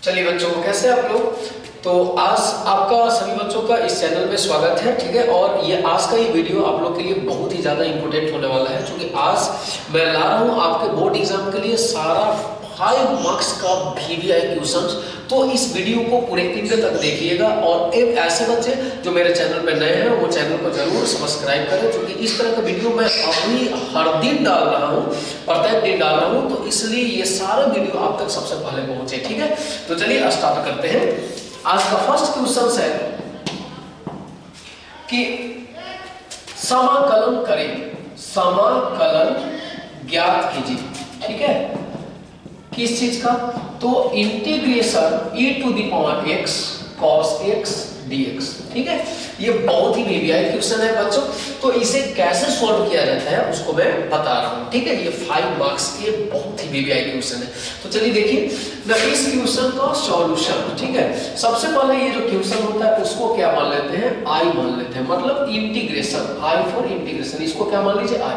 चलिए बच्चों, कैसे आप लोग। तो आज आपका सभी बच्चों का इस चैनल में स्वागत है, ठीक है। और ये आज का ये वीडियो आप लोग के लिए बहुत ही ज़्यादा इंपॉर्टेंट होने वाला है, क्योंकि आज मैं ला रहा हूँ आपके बोर्ड एग्जाम के लिए सारा 5 मार्क्स का VVI क्वेश्चंस। तो इस वीडियो को पूरे एंड तक देखिएगा। और एक ऐसे बच्चे जो मेरे चैनल पे नए हैं वो चैनल को जरूर सब्सक्राइब करें, क्योंकि इस तरह का वीडियो मैं अभी हर दिन डाल रहा हूँ, प्रत्येक दिन डाल रहा हूँ। तो इसलिए ये सारा वीडियो आप तक सबसे पहले पहुंचे, ठीक है। तो चलिए स्टार्ट करते हैं। आज का फर्स्ट क्वेश्चन है कि समाकलन करें, समाकलन ज्ञात कीजिए, ठीक है। किस चीज का? तो integration e⁻x cos x dx, ठीक है। ये बहुत ही VVI क्वेश्चन है बच्चों। तो इसे कैसे सॉल्व किया जाता है उसको मैं बता रहा हूं, ठीक है। ये 5 मार्क्स के बहुत ही VVI क्वेश्चन है। तो चलिए देखिए ना इस क्वेश्चन का सॉल्यूशन, ठीक है। सबसे पहले ये जो क्वेश्चन होता है उसको क्या मान लेते हैं? I मान लेते हैं, मतलब इंटीग्रेशन, I फॉर इंटीग्रेशन। इसको क्या मान लीजिए? I।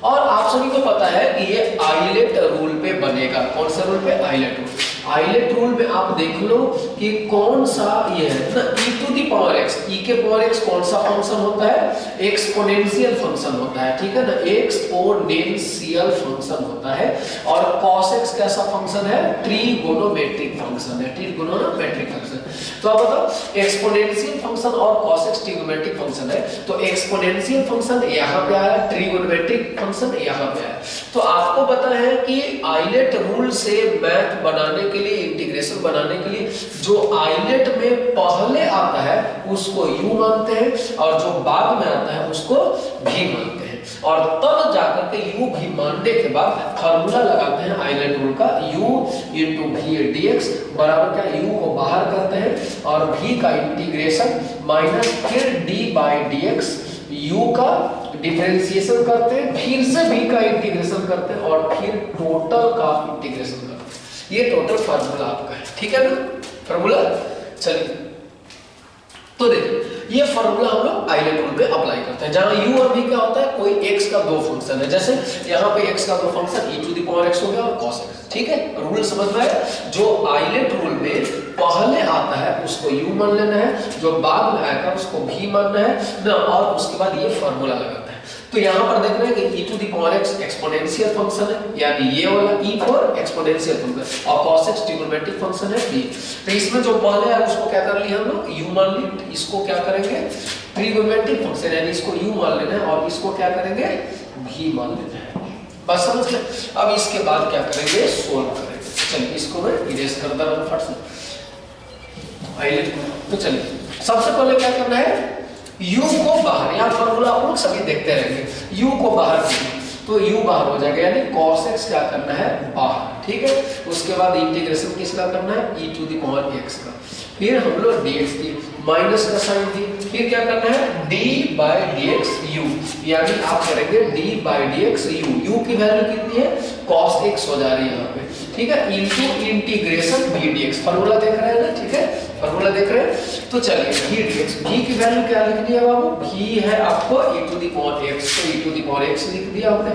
और आप सभी को पता है कि ये आइलेट रूल पे बनेगा। कौन सा रूल पे? Islet rule. आइलेट रूल में आप देख लो कि कौन सा ये है ना, e⁻x, e के पावर x कौन सा फंक्शन होता है? एक्सपोनेंशियल फंक्शन होता है, ठीक है ना। एक्सपोनेंशियल फंक्शन होता है। और cos x कैसा फंक्शन है? ट्रिगोनोमेट्रिक फंक्शन है, ट्रिगोनोमेट्रिक फंक्शन। तो आप बताओ एक्सपोनेंशियल फंक्शन और cos x ट्रिगोनोमेट्रिक फंक्शन है। तो एक्सपोनेंशियल फंक्शन यहाँ पे आया, ट्रिगोनोमेट्रिक फंक्शन यहाँ पे आया। तो आपको पता है कि आइलेट रूल से मैथ बनाने के लिए, इंटीग्रेशन बनाने के लिए जो आइलेट में पहले आता है उसको u मानते हैं, और जो बाद में आता है उसको v मानते हैं। और तब जाकर के u भी मानने के बाद फार्मूला लगाते हैं आइलेट रूल का, u * v dx बराबर क्या? u को बाहर करते हैं और v का इंटीग्रेशन माइनस फिर d/dx, u का डिफरेंशिएशन करते हैं, फिर से v का इंटीग्रेशन करते हैं और फिर टोटल का इंटीग्रेशन करते हैं। ये टोटल फार्मूला आपका है, ठीक है ना, फार्मूला। चलिए तो देखिए ये फार्मूला हम लोग आइलेट रूल पे अप्लाई करते हैं, जहां u और v क्या होता है? कोई x का दो फंक्शन है। जैसे यहाँ पे x का दो फंक्शन e⁻x हो गया और cos x, ठीक है। रूल समझ में आया? जो आइलेट रूल में पहले आता है उसको u मान लेना है, जो बाद में आएगा उसको v मानना है ना, और उसके बाद ये फार्मूला लगाता है। तो यहाँ पर देख रहे हैं कि e⁻x एक्सपोनेंशियल फंक्शन है, यानी ये वाला e फॉर एक्सपोनेंशियल फंक्शन, और cos x ट्रिगोनोमेट्रिक फंक्शन है v। तो इसमें जो पहले है उसको क्या कर लिया हम लोग? u मान लिए। इसको क्या करेंगे? ट्रिगोनोमेट्रिक फंक्शन, यानी इसको u मान लेना है, और इसको क्या करेंगे? v मान लेना है। बस समझ गए? अब इसके बाद क्या करेंगे? सोल्व करेंगे। चलिए इसको मैं इरेज कर दे रहा हूं फट से आइलेट को। तो चलिए सबसे पहले क्या करना है? u को बाहर, यहाँ फार्मूला आप लोग सभी देखते रहेंगे, u को बाहर कीजिए तो u बाहर हो जाएगा, यानी cos x क्या करना है? बाहर, ठीक है। उसके बाद इंटीग्रेशन किसका करना है? e⁻x का। फिर हम लोग dx की माइनस का साइन दी, फिर क्या करना है? d/dx u, यानी आप करेंगे d/dx u। u की वैल्यू कितनी है? cos x हो जा रही है यहाँ पे, ठीक है, into integration v dx। Formula देख रहे हैं ना, ठीक है, फार्मूला देख रहे हैं। तो चलिए v dx, v की वैल्यू क्या लिखनी है बाबू? v है आपको e⁻x, तो e⁻x लिख दिया हमने,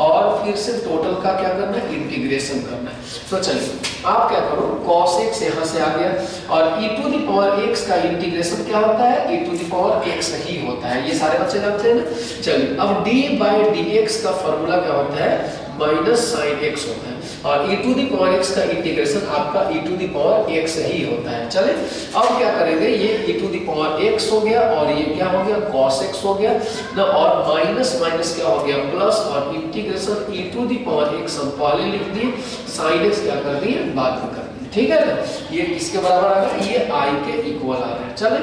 और फिर से टोटल का क्या करना है? इंटीग्रेशन करना है। तो चलिए आप क्या करो? cos x यहाँ से आ गया, और e⁻x का इंटीग्रेशन क्या होता है? e⁻x ही होता है, ये सारे बच्चे जानते हैं ना। चलिए अब d/dx का फार्मूला क्या होता है? माइनस साइन x होता है, और e⁻x का इंटीग्रेशन आपका e⁻x ही होता है। चले अब क्या करेंगे? ये e⁻x हो गया, और ये क्या हो गया? cos x हो गया ना, और माइनस माइनस क्या हो गया? प्लस, और इंटीग्रेशन e⁻x हम पहले लिख दिए, sin x क्या कर दिए? बाद में कर दिए, ठीक है ना। ये किसके बराबर आ गया? ये i के इक्वल आ रहा है। चले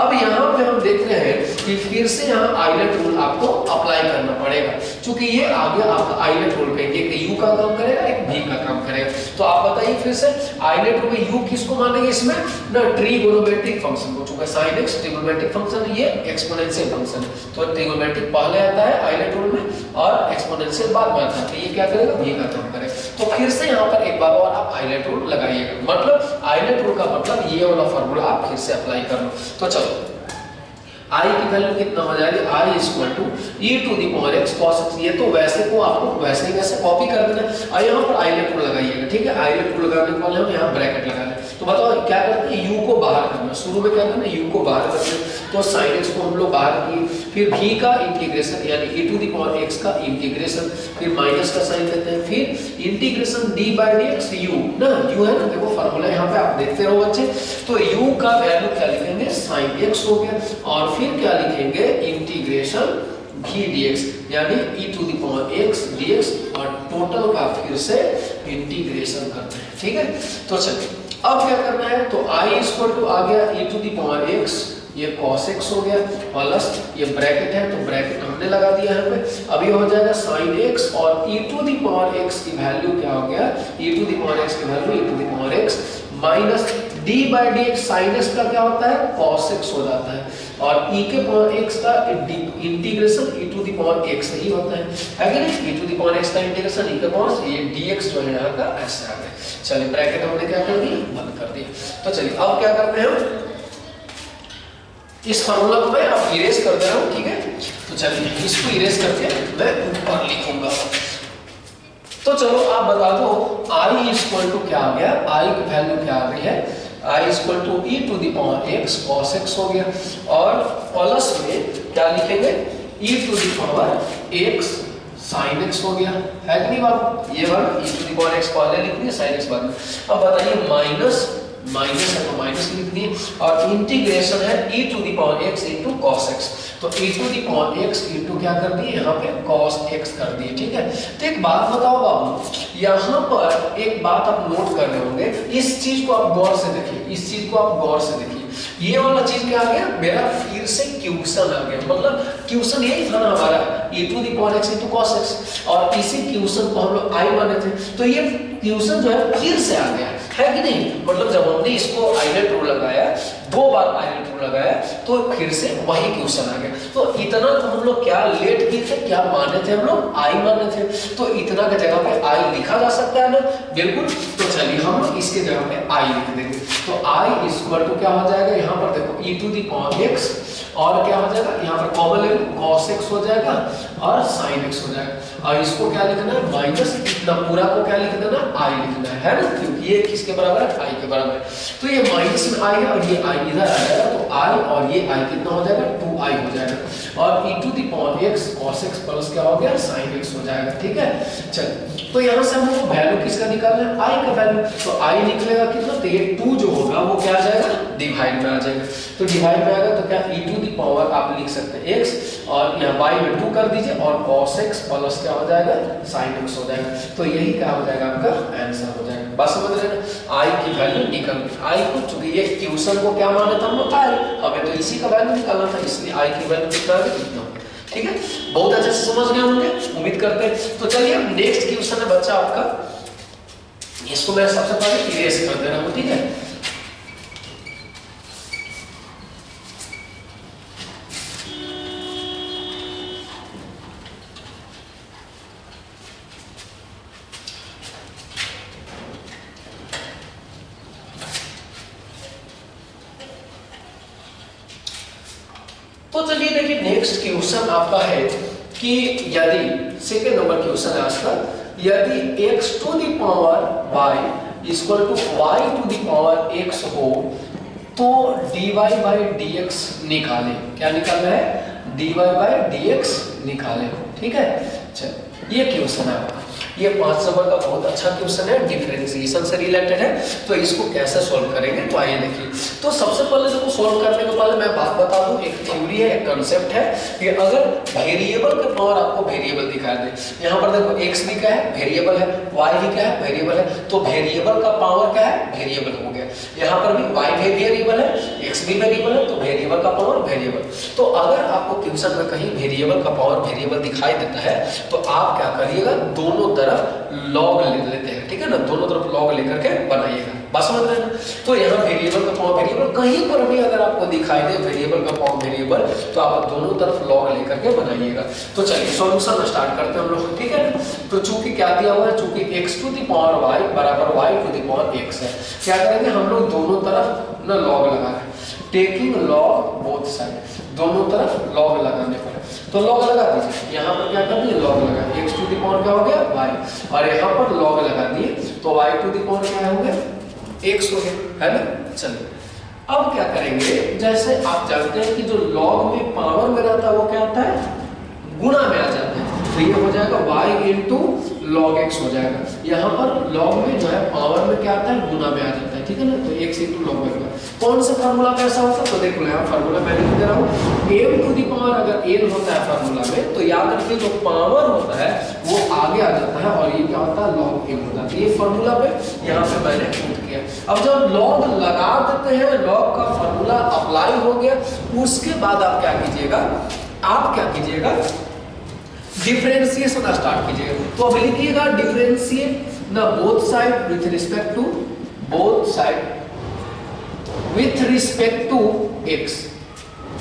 अब यहाँ पे हम देख रहे हैं कि फिर से यहाँ आइलेट रूल आपको अप्लाई करना पड़ेगा, क्योंकि ये आ गया आपका आइलेट रूल पे, एक u का काम करेगा, एक v का काम करेगा। तो आप बताइए फिर से आइलेट रूल में u किसको मानेंगे? इसमें ना ट्रिगोनोमेट्रिक फंक्शन को, चूंकि sin x ट्रिगोनोमेट्रिक फंक्शन है, ये एक्सपोनेंशियल फंक्शन है, तो ट्रिगोनोमेट्रिक पहले आता है आइलेट रूल में और एक्सपोनेंशियल बाद में आता है। तो ये क्या करेगा? v का काम करेगा। तो फिर से यहाँ पर एक बार और आप आइलेट रूल लगाइएगा, मतलब आइलेट रूल का मतलब ये वाला फार्मूला आप फिर से अप्लाई कर लो। तो चलो आई की वैल्यू कितना हो जाएगी, I equal to e to the power x cos x. ये तो वैसे को आपको वैसे ही वैसे कॉपी कर देना है और यहाँ पर आईलेट को लगाइएगा, ठीक है। आईलेट को लगाने के बाद हम यहाँ ब्रैकेट लगा लें। तो बताओ क्या करते हैं, u को बाहर करना, शुरू में क्या करना है, u को बाहर करते हैं, तो sin x को हम लोग बाहर किए, फिर v का इंटीग्रेशन यानी e to the power x का इंटीग्रेशन, फिर माइनस का साइन देते हैं, फिर integration d by dx u ना, u है ना, देखो फार्मूला यहाँ पे आप देखते रहो बच्चे। तो u का वैल्यू क्या लिखेंगे, sin x हो गया, और फिर क्या लिखेंगे, इंटीग्रेशन v dx यानी e to the power x dx, और टोटल का फिर से इंटीग्रेशन करते हैं, ठीक है। तो चलिए अब क्या करना है, तो i इक्वल टू आ गया e to the power x, ये cos x हो गया, प्लस ये ब्रैकेट है तो ब्रैकेट हमने लगा दिया है पे। अब ये हो जाएगा sin x, और e to the power x की वैल्यू क्या हो गया, e to the power x की value e to the power x minus d by dx, sin x का क्या होता है, cos x हो जाता है, और e के पावर x का integration e to the power x ही होता है कि नहीं। e to the power x का इंटीग्रेशन e के पावर ये dx जो है यहाँ का ऐसे आ गया। चलिए ब्रैकेट हमने क्या कर दिया, बंद कर दिया। तो चलिए अब क्या करते हैं, इस फार्मूला को मैं आप इरेज कर दे रहा हूं, ठीक है। तो चलिए इसको इरेज करके मैं ऊपर लिखूंगा। तो चलो आप बता दो i इक्वल टू क्या आ गया, i की वैल्यू क्या आ गई है, i equal to e to the power x cos x हो गया, और प्लस में क्या लिखेंगे, e to the power x sin x हो गया, है कि नहीं बात। ये बात e to the power x पहले लिख दिया, sin x बाद में। अब बताइए माइनस माइनस है तो माइनस लिख दिए, और इंटीग्रेशन है e to the power x into cos x, तो e to the power x into क्या कर दिए, यहाँ पे cos x कर दिए, ठीक है। तो एक बात बताओ बाबू, यहाँ पर एक बात आप नोट कर रहे होंगे, इस चीज को आप गौर से देखिए, इस चीज को आप गौर से देखिए, ये वाला चीज क्या आ गया, मेरा फिर से क्वेश्चन आ गया, मतलब क्वेश्चन यही था ना हमारा e to the power x into cos x, और इसी क्वेश्चन को हम लोग i माने थे, तो ये क्वेश्चन जो है फिर से आ गया, है कि नहीं। मतलब जब हमने इसको आइलेट रूल लगाया, दो बार आइलेट रूल लगाया, तो फिर से वही क्वेश्चन आ गया। तो इतना तो हम लोग क्या लेट किए थे, क्या माने थे हम लोग, आई माने थे, तो इतना के जगह पे आई लिखा जा सकता है ना, बिल्कुल। तो चलिए हम लोग इसके जगह पे आई लिख देंगे, तो आई इक्वल टू क्या हो जाएगा, यहाँ पर देखो e to the power x, और क्या हो जाएगा, यहाँ पर कॉमन ले लो, cos x हो जाएगा और sin x हो जाएगा, और इसको क्या लिखना है, माइनस इतना पूरा को क्या लिख देना, i लिखना है ना, क्योंकि ये किसके बराबर है, i के बराबर है। तो ये माइनस में i है और ये i इधर आ जाएगा, तो i और ये i कितना हो जाएगा, 2i हो जाएगा, और e to the power x cos x plus क्या हो गया, sin x हो जाएगा, ठीक है। चलिए तो यहाँ से हमको वैल्यू किसका निकालना है, i का वैल्यू, तो i निकलेगा कितना, तो ये 2 जो होगा वो क्या आ जाएगा, डिवाइड में आ जाएगा, तो डिवाइड में आएगा तो क्या e टू द पावर आप लिख सकते हैं x, और यहाँ y में 2 कर दीजिए, और cos x प्लस क्या हो जाएगा, sin x हो जाएगा, तो यही क्या हो जाएगा, आपका आंसर हो जाएगा। बस समझ रहे हैं, i की वैल्यू निकल, i को चूंकि ये क्वेश्चन को क्या माना था हम लोग, i, हमें तो इसी का वैल्यू निकालना था, इसलिए i की वैल्यू कितना है, कितना, ठीक है। बहुत अच्छे से समझ गए होंगे, उम्मीद करते हैं। तो चलिए नेक्स्ट क्वेश्चन है बच्चा आपका, इसको मैं सबसे पहले इरेज कर दे रहा हूं, ठीक है। तो चलिए देखिए नेक्स्ट क्वेश्चन आपका है कि यदि सेकेंड नंबर क्वेश्चन है आज का, यदि x to the power y equal to y to the power x हो तो dy बाय dx निकालें। क्या निकालना है, dy बाय dx निकालें, ठीक है। चलिए ये क्वेश्चन है आपका, ये 5 नंबर का बहुत अच्छा क्वेश्चन है, डिफरेंशिएशन से रिलेटेड है, तो इसको कैसे सॉल्व करेंगे, तो आइए देखिए। तो सबसे पहले देखो सॉल्व करने के पहले मैं बात बता दूं, एक थ्योरी है, एक कांसेप्ट है कि अगर वेरिएबल के पावर आपको वेरिएबल दिखा दे, यहाँ पर देखो x भी क्या है, वेरिएबल है, y भी क्या है, वेरिएबल है, तो वेरिएबल का पावर क्या है, वेरिएबल हो गया। यहाँ पर भी y भी वेरिएबल है, x भी वेरिएबल है, तो वेरिएबल का पावर वेरिएबल। तो अगर आपको क्वेश्चन में कहीं वेरिएबल का पावर वेरिएबल दिखाई देता है, तो आप क्या करिएगा, दोनों तरफ लॉग ले लेते हैं, ठीक है ना, दोनों तरफ लॉग लेकर के बनाइएगा, बस समझ रहे हैं। तो यहाँ वेरिएबल का पावर वेरिएबल कहीं पर भी अगर आपको दिखाई दे वेरिएबल का पावर वेरिएबल, तो आप दोनों तरफ लॉग लेकर के बनाइएगा। तो चलिए सॉल्यूशन स्टार्ट करते हैं हम लोग, ठीक है। तो चूंकि क्या दिया हुआ है, चूंकि x to the power y बराबर y to the power x है, क्या करेंगे हम लोग दोनों तरफ ना लॉग लगा रहे हैं। टेकिंग लॉग बोथ साइड, दोनों तरफ लॉग लगाने पर। तो लॉग लगा दीजिए, यहाँ पर क्या कर दिए लॉग लगा, x टू द पावर क्या हो गया y, और यहाँ पर लॉग लगा दिए तो y टू द पावर क्या हो गया x हो गया, है ना। चलिए अब क्या करेंगे, जैसे आप जानते हैं कि जो लॉग में पावर में रहता है वो क्या होता है गुणा में आ जाता है, तो ये हो जाएगा y इंटू लॉग x हो जाएगा। यहाँ पर लॉग में जो है पावर में क्या आता है गुना में आ जाता है, ठीक है ना। तो x इंटू लॉग y, कौन सा फार्मूला कैसा होता है, तो देखो यहाँ फार्मूला मैंने लिख दे रहा हूँ, m टू दी पावर अगर n होता है फार्मूला में, तो याद रखिए जो पावर होता है वो आगे आ जाता है और ये क्या होता है लॉग m होता है। ये फार्मूला पे यहाँ पे मैंने पुट किया। अब जब लॉग लगा देते हैं, लॉग का फार्मूला अप्लाई हो गया, उसके बाद आप क्या कीजिएगा, आप क्या कीजिएगा डिफरेंशिएशन स्टार्ट कीजिएगा। तो अब लिखिएगा डिफरेंशिएट ना both side with respect to, both side with respect to x,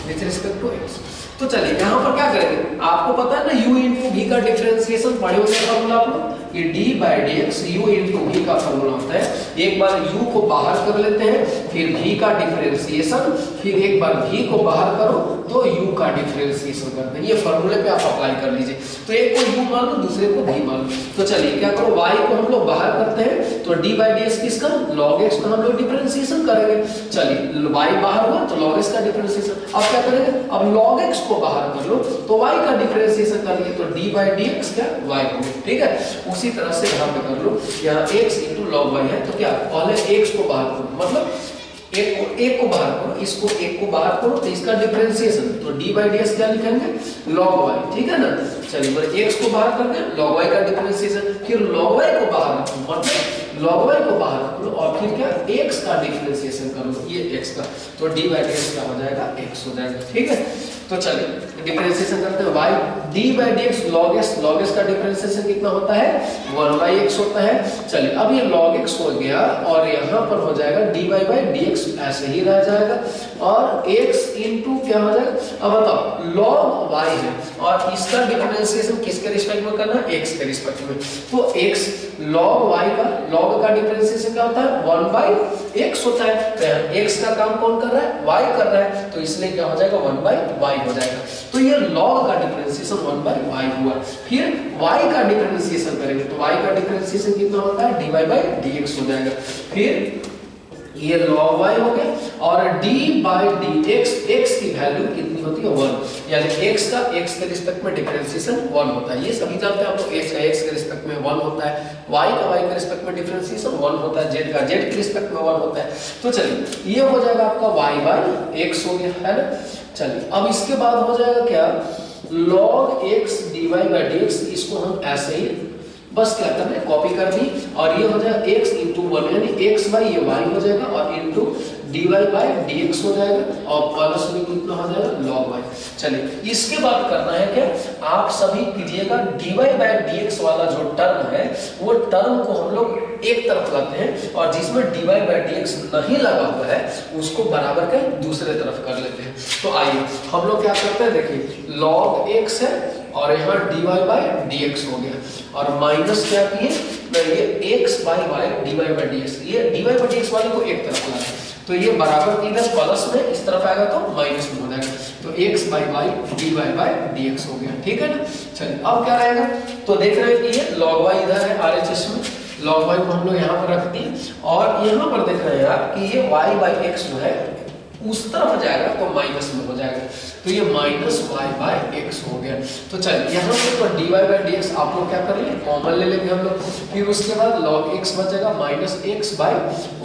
with respect to x। तो चलिए यहाँ पर क्या करेंगे, आपको पता है ना u इंटू v का डिफरेंशिएशन पढ़े होंगे फॉर्मूला आप लोग, ये d by dx u into v का फॉर्मूला होता है। एक बार u को बाहर कर लेते हैं, फिर v का डिफरेंशिएशन, फिर एक बार v को बाहर करो तो u का डिफरेंशिएशन करते हैं। ये फॉर्मूले पे आप अप्लाई कर लीजिए। तो एक को u मान लो, दूसरे को v मान लो। तो चलिए क्या करो, y को हम लोग बाहर करते हैं तो d बाय dx किसका log x का हम लोग डिफरेंशिएशन करेंगे। चलिए y बाहर हुआ तो log x का डिफरेंशिएशन। अब क्या करेंगे, अब log x को बाहर कर लो तो y का डिफरेंशिएशन कर लिए तो d बाय dx क्या y हो गया, ठीक है। उसी तरह से यहाँ पे कर लो, यहाँ x इंटू लॉग y है तो क्या पहले x को बाहर करो, मतलब एक को बाहर करो, इसको एक को बाहर करो तो इसका डिफरेंशिएशन, तो d बाय ds क्या लिखेंगे log y, ठीक है ना। चलिए मतलब x को बाहर कर दें log y का डिफरेंशिएशन, फिर log y को बाहर रखो, मतलब log y को बाहर रख लो और फिर क्या x का डिफरेंशिएशन कर लो, ये x का, तो d बाय ds क्या हो जाएगा x हो जाएगा, ठीक है। तो चलिए डिफरेंशिएशन करते हैं, y d by dx log x का डिफरेंशिएशन कितना होता है 1/x होता है। चलिए अब ये log x हो गया और यहाँ पर हो जाएगा dy बाय dx ऐसे ही रह जाएगा और x इंटू क्या हो जाएगा, अब बताओ log y है और इसका डिफरेंशिएशन किसके रिस्पेक्ट में करना है x के रिस्पेक्ट में, तो x log y का log का डिफरेंशिएशन क्या होता है 1/x होता है। तो x का काम कौन कर रहा है y कर रहा है, तो इसलिए क्या हो जाएगा 1/y हो जाएगा। तो ये log का डिफरेंशिएशन 1/y हुआ। फिर y का डिफरेंशिएशन करेंगे तो y का डिफरेंशिएशन कितना होता है dy बाय dx हो जाएगा। फिर ये log y हो गया और d बाय dx, x की वैल्यू कितनी होती है 1, यानी x का x के रिस्पेक्ट में डिफरेंशिएशन 1 होता है। ये सभी जानते हैं आप लोग, x का x के रिस्पेक्ट में 1 होता है, y का y के रिस्पेक्ट में डिफरेंशिएशन 1 होता है, z का z के रिस्पेक्ट में 1 होता है। तो चलिए ये हो जाएगा आपका y बाय x हो गया, है ना। चलिए अब इसके बाद हो जाएगा क्या log x dy by dx, इसको हम ऐसे ही बस क्या करना है कॉपी कर दी और ये हो जाएगा x इंटू 1, यानी x बाई ये y हो जाएगा और इंटू dy बाई dx हो जाएगा और प्लस में कितना हो जाएगा log y। चलिए इसके बाद करना है क्या, आप सभी कीजिएगा dy बाई dx वाला जो टर्म है वो टर्म को हम लोग एक तरफ लाते हैं और जिसमें dy बाई dx नहीं लगा हुआ है उसको बराबर के दूसरे तरफ कर लेते हैं। तो आइए हम लोग क्या करते हैं, देखिए log x है और यहाँ dy बाई dx हो गया और माइनस क्या किए ये x by y dy by dx, ये dy बाई dx वाले को एक तरफ लाए तो ये बराबर इधर प्लस में इस तरफ आएगा तो माइनस में हो जाएगा, तो x by y dy by dx हो गया, ठीक है ना। चलिए अब क्या रहेगा, तो देख रहे हैं कि ये log y इधर है RHS में, log y को हम लोग यहाँ पर रख दिए और यहाँ पर देख रहे हैं आप कि ये y बाई x जो है उस तरफ जाएगा तो माइनस में हो जाएगा, तो ये माइनस y बाय x हो गया। तो चलिए यहाँ पे तो dy बाय dx आप लोग क्या करेंगे कॉमन ले लेंगे हम लोग, फिर उसके बाद log x बचेगा माइनस x बाय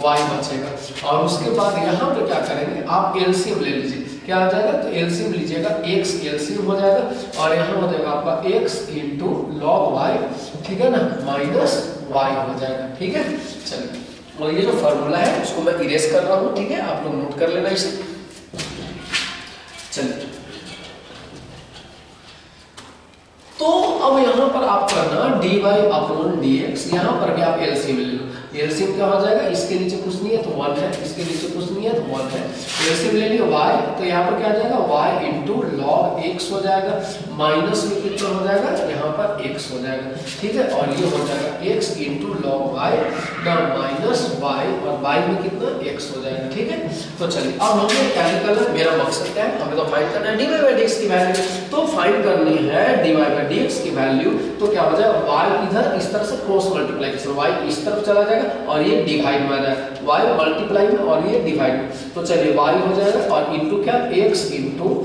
y बचेगा और उसके बाद यहाँ पे क्या करेंगे आप एलसीएम ले लीजिए, क्या आ जाएगा तो एलसीएम लीजिएगा, x एलसीएम हो जाएगा और यहाँ हो जाएगा आपका x इंटू log y, ठीक है ना, माइनस y हो जाएगा, ठीक है। चलिए और ये जो फॉर्मूला है उसको मैं इरेज कर रहा हूँ, ठीक है, आप लोग नोट कर लेना इसे। चलिए तो अब यहाँ पर आप करना dy अपॉन dx, यहाँ पर भी आप एलसीएम ले लो, एलसीएम क्या हो जाएगा, इसके नीचे कुछ नहीं है तो 1 है, इसके नीचे कुछ नहीं है तो 1 है, एलसीएम ले लियो y, तो यहाँ पर क्या आ जाएगा y इंटू log x हो जाएगा, माइनस में कितना हो जाएगा यहाँ पर x हो जाएगा, ठीक है, और ये हो जाएगा x इंटू log y ना माइनस वाई, और वाई में कितना x हो जाएगा। ठीक है, तो चलिए अब हमें क्या निकालना है, मेरा मकसद क्या है, हमें तो फाइंड करना है dy बाई dx की वैल्यू। तो फाइंड करनी है dy बाई dx की वैल्यू, तो क्या हो जाएगा, y इधर इस तरफ से क्रॉस मल्टीप्लिकेशन, y इस तरफ चला जाएगा और ये डिवाइड में आ जाएगा, y मल्टीप्लाई में और ये डिवाइड में। तो चलिए y हो जाएगा और इनटू क्या, x into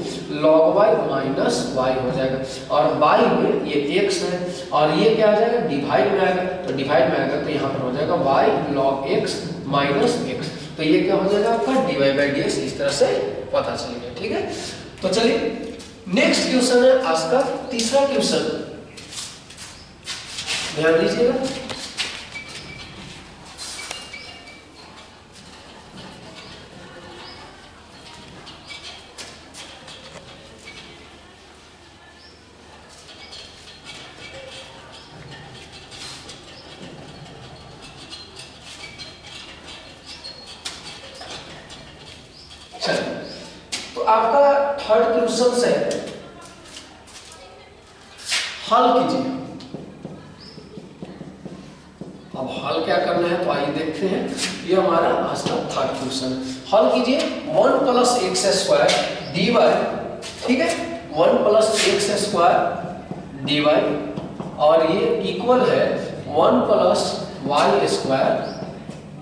log y minus y हो जाएगा, और y में ये x है और ये क्या आ जाएगा, डिवाइड में आएगा, तो डिवाइड में आएगा तो यहाँ पर हो जाएगा y log x minus x। तो ये क्या हो जाएगा आपका dy बाई dx, इस तरह से पता चल गया। ठीक है, तो चलिए नेक्स्ट क्वेश्चन है आज का तीसरा क्वेश्चन, ध्यान दीजिएगा। तो आपका थर्ड क्वेश्चन से हल कीजिए। अब हल क्या करना है, तो आइए देखते हैं। ये हमारा आज का थर्ड क्वेश्चन है, हल कीजिए 1 plus x square d y, ठीक है, 1 plus x square d y, और ये इक्वल है 1 plus y square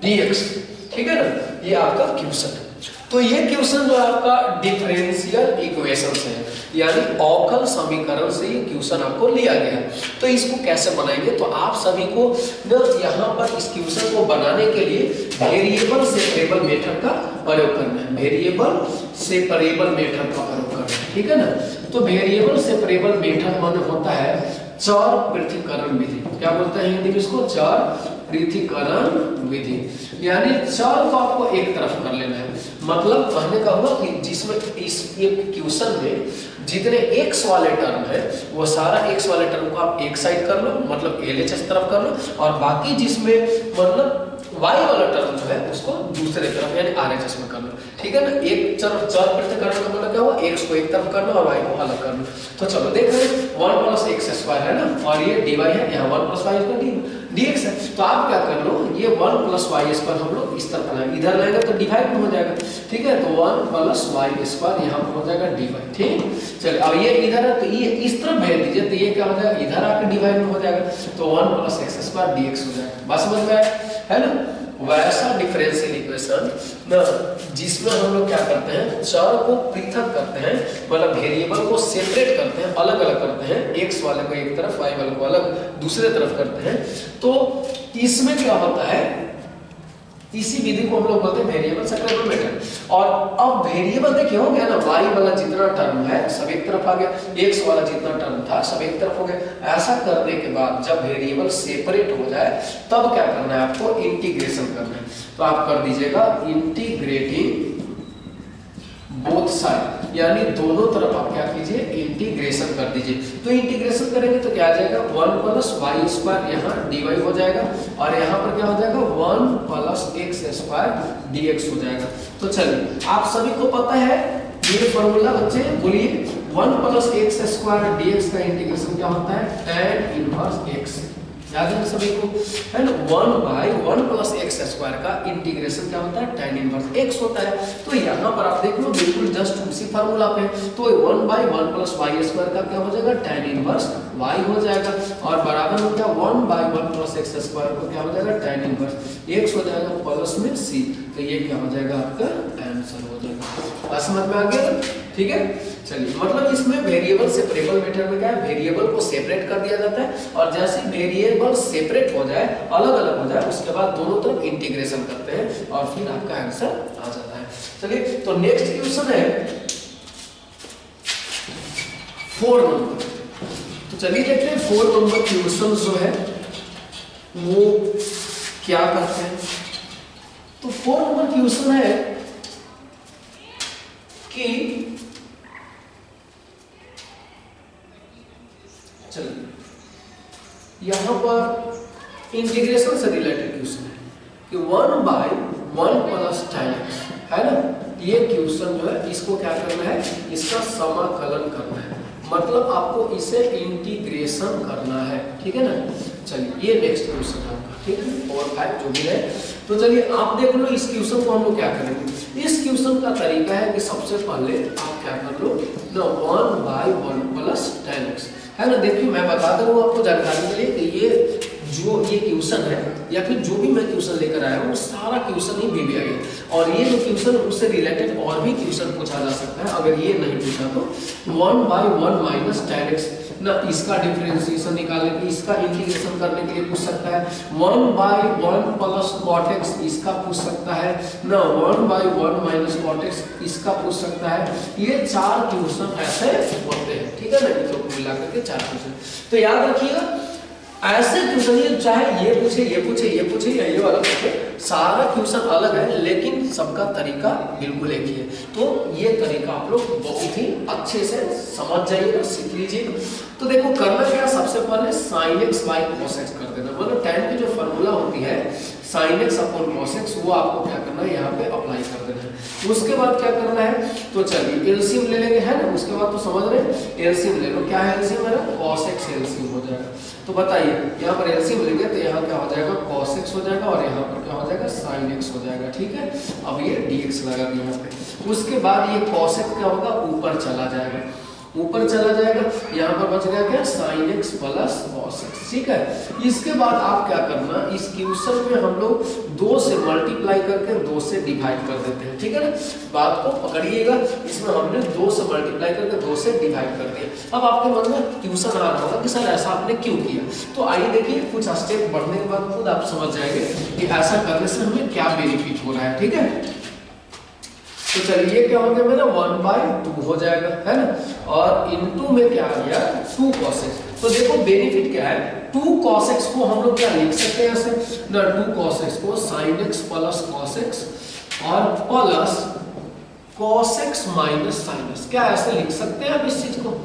d x. ठीक है ना, ये आपका क्वेश्चन है। तो ये क्वेश्चन जो आपका डिफरेंशियल इक्वेशन से है, यानी अवकल समीकरण से ये क्वेश्चन आपको लिया गया है। तो इसको कैसे बनाएंगे, तो आप सभी को यहाँ पर इस क्वेश्चन को बनाने के लिए वेरिएबल सेपरेबल मेथड का प्रयोग करना है, वेरिएबल सेपरेबल मेथड का प्रयोग करना है। ठीक है ना, तो वेरिएबल सेपरेबल मेथड माने होता है चर पृथक्करण विधि। क्या बोलते हैं हिंदी में इसको, चर पृथक्करण विधि, यानी चर को आपको एक तरफ कर लेना है। मतलब कहने का हुआ कि जिसमें इस क्वेश्चन में जितने x वाले टर्म है वो सारा x वाले टर्म को आप एक साइड कर लो, मतलब LHS तरफ कर लो, और बाकी जिसमें मतलब y वाला टर्म जो है उसको दूसरे तरफ यानी RHS में कर लो। ठीक है ना, एक तरफ चर पृथक्करण का मतलब क्या हुआ, x को एक तरफ कर लो और y को अलग कर लो। तो चलो देख रहे हैं 1 प्लस एक्स स्क्वायर है ना, और ये dy है, यहाँ 1 प्लस वाई स्क्वायर dx है। तो आप क्या कर लो, ये 1 प्लस वाई स्क्वायर हम लोग इस तरफ लाएंगे, इधर लाएंगे तो डिवाइड में हो जाएगा। ठीक है, तो 1 प्लस वाई स्क्वायर यहाँ पर हो जाएगा dy। ठीक, चलिए अब ये इधर है तो ये इस तरफ भेज दीजिए, तो ये क्या हो जाएगा, इधर आके डिवाइड में हो जाएगा, तो 1 प्लस एक्स स्क्वायर dx हो जाएगा। बस समझ में आया है ना। वैसा डिफरेंशियल इक्वेशन ना जिसमें हम लोग क्या करते हैं, चर को पृथक करते हैं, मतलब वेरिएबल को सेपरेट करते हैं, अलग अलग करते हैं, x वाले को एक तरफ y वाले को अलग दूसरे तरफ करते हैं। तो इसमें क्या होता है, इसी विधि को हम लोग बोलते हैं वेरिएबल सेपरेबल मेथड। और अब वेरिएबल देखिए हो गया ना, y वाला जितना टर्म है सब एक तरफ आ गया, x वाला जितना टर्म था सब एक तरफ हो गया। ऐसा करने के बाद जब वेरिएबल सेपरेट हो जाए तब क्या करना है, आपको इंटीग्रेशन करना है। तो आप कर दीजिएगा इंटीग्रेटिंग बोथ साइड, यानी दोनों तरफ आप क्या कीजिए, इंटीग्रेशन कर दीजिए। तो इंटीग्रेशन करेंगे तो क्या आ जाएगा, 1 प्लस वाई स्क्वायर यहाँ dy हो जाएगा, और यहाँ पर क्या हो जाएगा 1 प्लस एक्स स्क्वायर dx हो जाएगा। तो चलिए आप सभी को पता है ये फॉर्मूला बच्चे, बोलिए 1 प्लस एक्स स्क्वायर dx का इंटीग्रेशन क्या होता है, tan इनवर्स x, याद है सभी को, है ना। 1 बाई 1 प्लस एक्स स्क्वायर का इंटीग्रेशन क्या होता है, tan इनवर्स x होता है। तो यहाँ पर आप देख लो बिल्कुल जस्ट उसी फार्मूला पे, तो 1 बाई 1 प्लस वाई स्क्वायर का क्या हो जाएगा, tan इनवर्स y हो जाएगा, और बराबर हो गया 1 बाई 1 प्लस एक्स स्क्वायर को क्या हो जाएगा, tan इनवर्स x हो जाएगा प्लस में c। तो ये क्या हो जाएगा, आपका आंसर हो जाएगा। बात समझ में आ गया, ठीक है। चलिए मतलब इसमें वेरिएबल सेपरेबल मेथड में क्या है, वेरिएबल को सेपरेट कर दिया जाता है, और जैसे वेरिएबल सेपरेट हो जाए, अलग अलग हो जाए, उसके बाद दोनों तरफ इंटीग्रेशन करते हैं और फिर आपका आंसर आ जाता है। चलिए तो नेक्स्ट क्वेश्चन है 4 नंबर। तो चलिए देखते हैं 4 नंबर क्वेश्चन जो है वो क्या करते हैं। तो 4 नंबर क्वेश्चन है कि चलिए यहाँ पर इंटीग्रेशन से रिलेटेड क्वेश्चन है कि 1 बाई 1 प्लस tan x है ना, ये क्वेश्चन जो है इसको क्या करना है, इसका समाकलन करना है, मतलब आपको इसे इंटीग्रेशन करना है। ठीक है ना, चलिए ये नेक्स्ट क्वेश्चन है आपका। ठीक है, और 5 जो भी रहे। तो चलिए आप देख लो इस क्वेश्चन को हम लोग क्या करेंगे। इस क्वेश्चन का तरीका है कि सबसे पहले आप क्या कर लो ना 1/1 प्लस tan x है ना। देखिए मैं बता दूँ आपको जानकारी के लिए कि ये जो ये क्वेश्चन है या फिर जो भी मैं क्वेश्चन लेकर आया हूँ वो सारा क्वेश्चन ही बीबीआई है, और ये जो क्वेश्चन उससे रिलेटेड और भी क्वेश्चन पूछा जा सकता है। अगर ये नहीं पूछा तो 1/1 माइनस tan x ना, इसका डिफरेंशिएशन निकालने के, इसका इंटीग्रेशन करने के लिए पूछ सकता है। 1/1 प्लस cot x इसका पूछ सकता है ना, 1/1 माइनस cot x इसका पूछ सकता है। ये 4 क्वेश्चन ऐसे होते हैं, ठीक है ना, इन लोग मिला करके 4 क्वेश्चन। तो याद रखिएगा ऐसे क्वेश्चन चाहे ये पूछे ये पूछे ये पूछे या ये वाला पूछे, सारा क्वेश्चन अलग है लेकिन सबका तरीका बिल्कुल एक ही है। तो ये तरीका आप लोग बहुत ही अच्छे से समझ जाइएगा, सीख लीजिएगा। तो देखो करना क्या, सबसे पहले sin x by cos x कर देना, मतलब tan की जो फॉर्मूला होती है sin x upon cos x वो आपको क्या करना है यहाँ पे अप्लाई कर देना है। उसके बाद क्या करना है, तो चलिए एलसीएम ले लेंगे है ना। उसके बाद तो समझ रहे हैं एलसीएम ले लो, क्या है एलसीएम मेरा cos x एलसीएम हो जाएगा। तो बताइए यहाँ पर एलसीएम लेंगे तो यहाँ क्या हो जाएगा cos x हो जाएगा और यहाँ पर क्या हो जाएगा sin x हो जाएगा, ठीक है। अब ये dx लगा दिया यहाँ पे। उसके बाद ये cos x क्या होगा ऊपर चला जाएगा, ऊपर चला जाएगा, यहाँ पर बच गया क्या sin x plus cos x, ठीक है। इसके बाद आप क्या करना, इस क्वेश्चन में हम लोग 2 से मल्टीप्लाई करके 2 से डिवाइड कर देते हैं, ठीक है ना। बात को पकड़िएगा, इसमें हमने 2 से मल्टीप्लाई करके 2 से डिवाइड कर दिया। अब आपके मन में क्वेश्चन आ रहा होगा कि सर ऐसा आपने क्यों किया, तो आइए देखिए कुछ स्टेप बढ़ने के बाद खुद आप समझ जाएंगे कि ऐसा करने से हमें क्या बेनिफिट हो रहा है, ठीक है। तो चलिए क्या हो गया मेरा 1/2 हो जाएगा है ना, और इनटू में क्या आ गया 2 cos x। तो देखो बेनिफिट क्या है, 2 cos x को हम लोग क्या लिख सकते हैं ऐसे ना, 2 cos x को sin x plus cos x और plus cos x minus sin x, क्या ऐसे लिख सकते हैं आप इस चीज को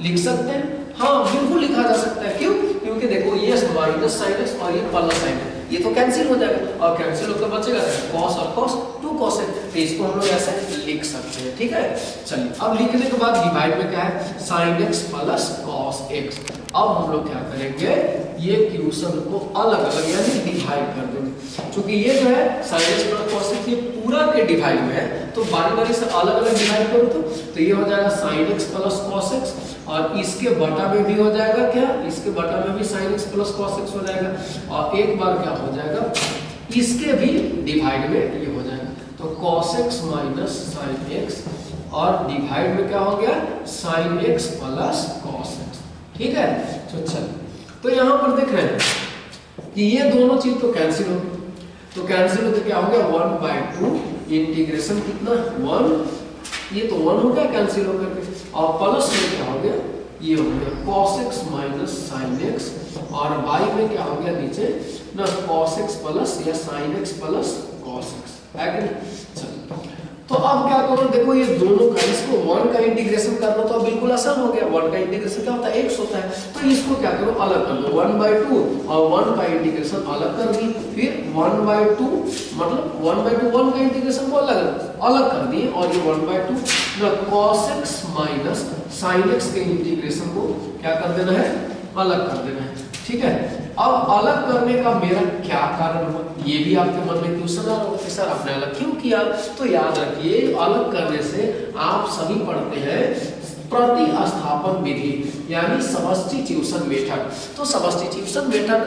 लिख सकते हैं, हाँ बिल्कुल लिखा जा सकता है। क्यों, क्योंकि देखो ये माइनस sin x और ये प्लस sin x, ये तो कैंसिल हो जाएगा और कैंसिल होकर बचेगा cos और cos 2 cos x, तो इसको हम लोग ऐसे लिख सकते हैं, ठीक है। चलिए अब लिखने के बाद डिवाइड में क्या है sin x plus cos x। अब हम लोग क्या करेंगे, ये क्वेश्चन को अलग अलग यानी डिवाइड कर देंगे, क्योंकि ये जो है sin x plus cos x ये पूरा के डिवाइड में है, तो बारी बारी से अलग अलग डिवाइड करो तो ये हो जाएगा sin x plus cos x और इसके बटा में भी हो जाएगा क्या, इसके बटा में भी sin x plus cos x हो जाएगा, और एक बार क्या हो जाएगा इसके भी डिवाइड में ये हो जाएगा, तो cos x minus sin x और डिवाइड में क्या हो गया sin x plus cos x, ठीक है। तो चल तो यहाँ पर देख रहे हैं कि ये दोनों चीज तो कैंसिल हो गई, तो कैंसिल होते क्या हो गया 1/2 इंटीग्रेशन कितना 1, ये तो 1 हो गया कैंसिल होकर के, और प्लस में क्या हो गया ये हो गया cos x minus sin x और y में क्या हो गया नीचे ना cos x प्लस या sin x plus cos x है कि नहीं। चलो तो अब क्या करो, देखो ये दोनों का इसको 1 का इंटीग्रेशन करना तो बिल्कुल आसान हो गया, 1 का इंटीग्रेशन क्या होता है x होता है, तो इसको क्या करो अलग कर दो 1/2 और 1 का इंटीग्रेशन अलग कर दी, फिर 1/2 मतलब 1/2 1 का इंटीग्रेशन को अलग कर दिए और ये 1/2 ना cos x minus sin x के इंटीग्रेशन को क्या कर देना है अलग कर देना है, ठीक है। अब अलग करने का मेरा क्या कारण हुआ, ये भी आपके मन में क्वेश्चन आ रहा होगा कि सर आपने अलग क्यों किया, तो याद रखिए अलग करने से आप सभी पढ़ते हैं प्रतिस्थापन विधि यानी सब्स्टिट्यूशन मेथड। तो सब्स्टिट्यूशन मेथड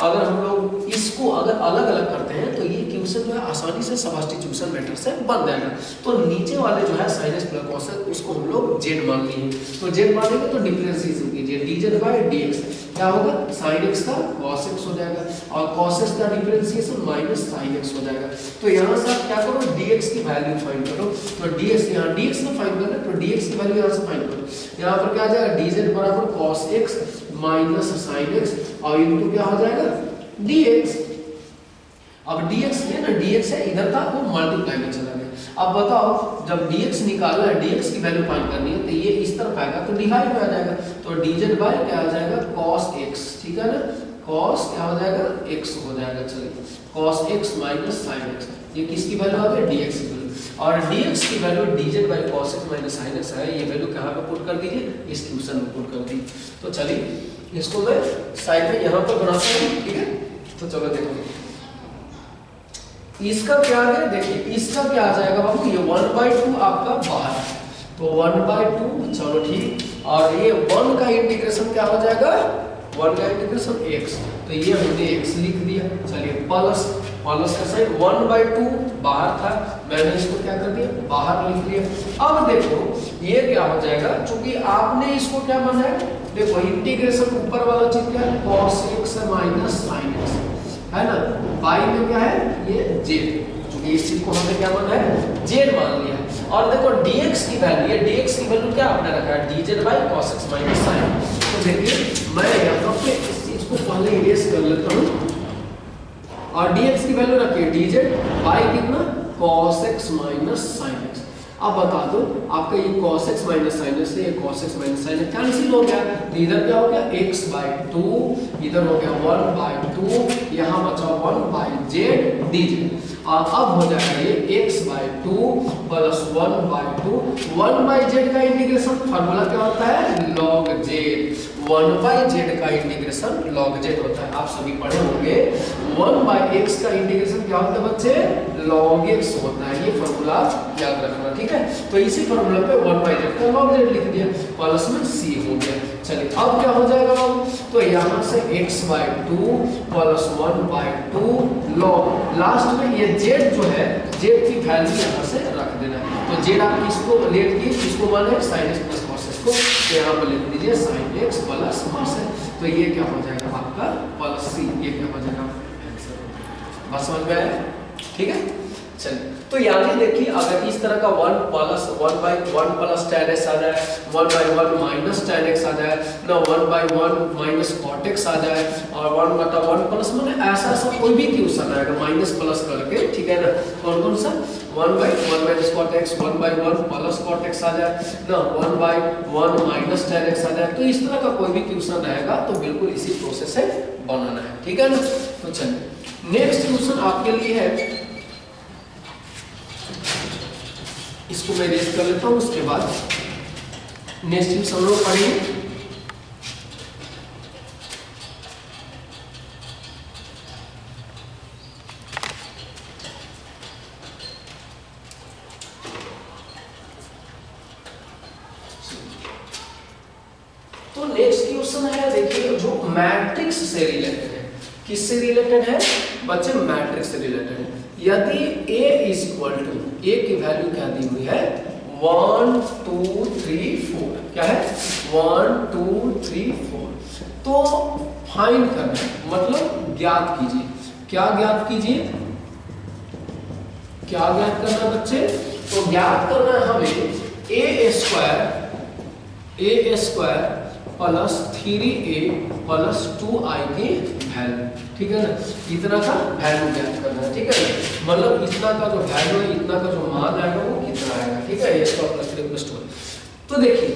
अगर हम लोग इसको अगर अलग अलग करते हैं तो ये क्वेश्चन जो है आसानी से सब्स्टिट्यूशन मेथड से बन जाएगा। तो नीचे वाले जो है sin x plus cos x उसको हम लोग z मान लिए, तो z मानेंगे तो डिफरेंशिएशन कीजिए dz बाय dx क्या होगा sin x का cos x हो जाएगा और cos x का डिफरेंशिएशन माइनस sin x हो जाएगा। तो यहाँ से आप क्या करो dx की वैल्यू फाइंड करो, तो dx यहाँ dx में फाइंड करना तो dx की वैल्यू यहाँ से फाइंड करो, यहाँ पर क्या आ जाएगा dz बराबर cos x minus sin x और इनटू क्या हो जाएगा dx। अब dx है ना dx है इधर था वो मल्टीप्लाई में चला गया। अब बताओ जब dx निकालना है dx की वैल्यू फाइंड करनी है तो ये इस तरफ आएगा तो डिवाइड में आ जाएगा, तो dz बाय क्या आ जाएगा cos x, ठीक है ना, cos क्या हो जाएगा x हो जाएगा। चलिए cos x minus sin x, ये किसकी वैल्यू आ गई dx की वैल्यू, और dx की value dz by cos x minus sin x है, ये वैल्यू कहाँ पे पुट कर दीजिए इस क्वेश्चन में पुट कर दी। तो चलिए इसको मैं साइड में यहाँ पर बनाता हूँ, ठीक है। तो चलो देखो इसका क्या है, देखिए इसका क्या आ जाएगा बाबू, ये 1/2 आपका बाहर है, तो 1/2 चलो ठीक, और ये 1 का इंटीग्रेशन क्या हो जाएगा, 1 का इंटीग्रेशन x, तो ये हमने x लिख दिया। चलिए प्लस का साइन 1/2 बाहर था, मैंने इसको क्या कर दिया, बाहर लिख दिया। अब देखो ये क्या हो जाएगा, क्योंकि आपने इसको क्या माना है, देखो इंटीग्रेशन ऊपर वाला चीज क्या है, cos x minus sin x है ना, y में क्या है ये z, क्योंकि इस चीज को हमने क्या माना है, z मान लिया है। और देखो dx की वैल्यू, ये dx की वैल्यू क्या आपने रखा है, dz by cos x minus sin। तो देखिए मैं यहाँ पे इस चीज को पहले इरेज कर लेता हूँ, और dx की वैल्यू रखिए dz बाई कितना, cos x minus sin x। अब बता दो आपका ये cos x minus sin x से ये cos x minus sin x cancel हो गया, तो इधर क्या हो गया x/2, इधर हो गया 1/2, यहाँ बचा 1/z dz, और अब हो जाएगा ये x/2 प्लस 1/2, 1/z का इंटीग्रेशन फार्मूला क्या होता है, log z, 1/z का इंटीग्रेशन log z होता है, आप सभी पढ़े होंगे। 1/x का इंटीग्रेशन क्या होता है बच्चे, log x होता है, ये फार्मूला याद रखना, ठीक है। तो इसी फार्मूला पे 1/z का log z लिख दिया, प्लस में c हो गया। चलिए अब क्या हो जाएगा बाबू, तो यहाँ से x/2 प्लस 1/2 log, लास्ट में ये z जो है, z की वैल्यू यहाँ से रख देना है, तो z आप किसको लेट की, किसको माने, sin x plus cos x को, तो यहाँ पर लिख दीजिए sin x plus cos x, तो ये क्या हो जाएगा आपका प्लस c, ये क्या हो जाएगा आंसर, बस समझ में आया, ठीक है। चलिए तो यानी देखिए अगर इस तरह का 1 प्लस 1/1 प्लस tan x आ जाए, 1/1 माइनस tan x आ जाए ना, 1/1 माइनस cot x आ जाए, और 1/1 प्लस माने ऐसा ऐसा कोई भी क्वेश्चन आएगा माइनस प्लस करके, ठीक है ना, कौन सा 1/1 minus cot x, 1/1 plus cot x आ जाए ना, 1/1 माइनस tan x आ जाए, तो इस तरह का कोई भी क्वेश्चन रहेगा तो बिल्कुल इसी प्रोसेस से बनाना है, ठीक है ना। तो चलिए नेक्स्ट क्वेश्चन आपके लिए है, इसको मैं रेज कर लेता हूं, उसके बाद नेक्स्ट क्वेश्चन हम लोग पढ़ेंगे। तो नेक्स्ट क्वेश्चन है, देखिए जो मैट्रिक्स से रिलेटेड है, किससे रिलेटेड है बच्चे, मैट्रिक्स से रिलेटेड है। यदि a is equal to, a की वैल्यू क्या दी हुई है, 1 2 3 4, क्या है 1 2 3 4, तो फाइंड करना है, मतलब ज्ञात कीजिए, क्या ज्ञात कीजिए, क्या ज्ञात करना है बच्चे, तो ज्ञात करना है हमें a square plus 3a plus 2i की वैल्यू, ठीक है ना, इतना का वैल्यू ज्ञात करना है, ठीक है ना, मतलब इतना का जो वैल्यू है, इतना का जो मान आएगा वो कितना आएगा, ठीक है, a स्क्वायर प्लस 3 प्लस 2। तो देखिए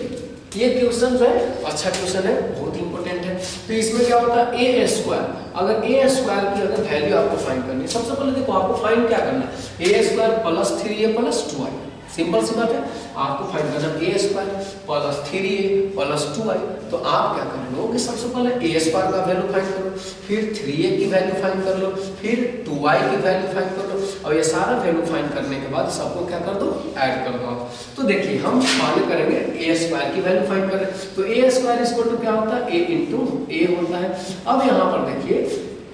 ये क्वेश्चन जो है अच्छा क्वेश्चन है, बहुत इंपॉर्टेंट है। तो इसमें क्या होता है a स्क्वायर, अगर a स्क्वायर की अगर वैल्यू आपको फाइंड करनी है, सबसे पहले देखो आपको फाइंड क्या करना है, a square plus 3a plus 2i, simple सी बात है, आपको फाइंड करना है a square plus 3a plus 2i। तो आप क्या कर लो कि सबसे पहले a स्क्वायर का वैल्यू फाइंड करो, फिर 3a की वैल्यू फाइंड कर लो, फिर 2i की वैल्यू फाइंड कर लो, और ये सारा वैल्यू फाइंड करने के बाद सबको क्या कर दो, ऐड कर दो आप। तो देखिए हम पहले करेंगे a स्क्वायर की वैल्यू फाइंड करें, तो a स्क्वायर इक्वल टू क्या होता है, a इंटू a होता है। अब यहाँ पर देखिए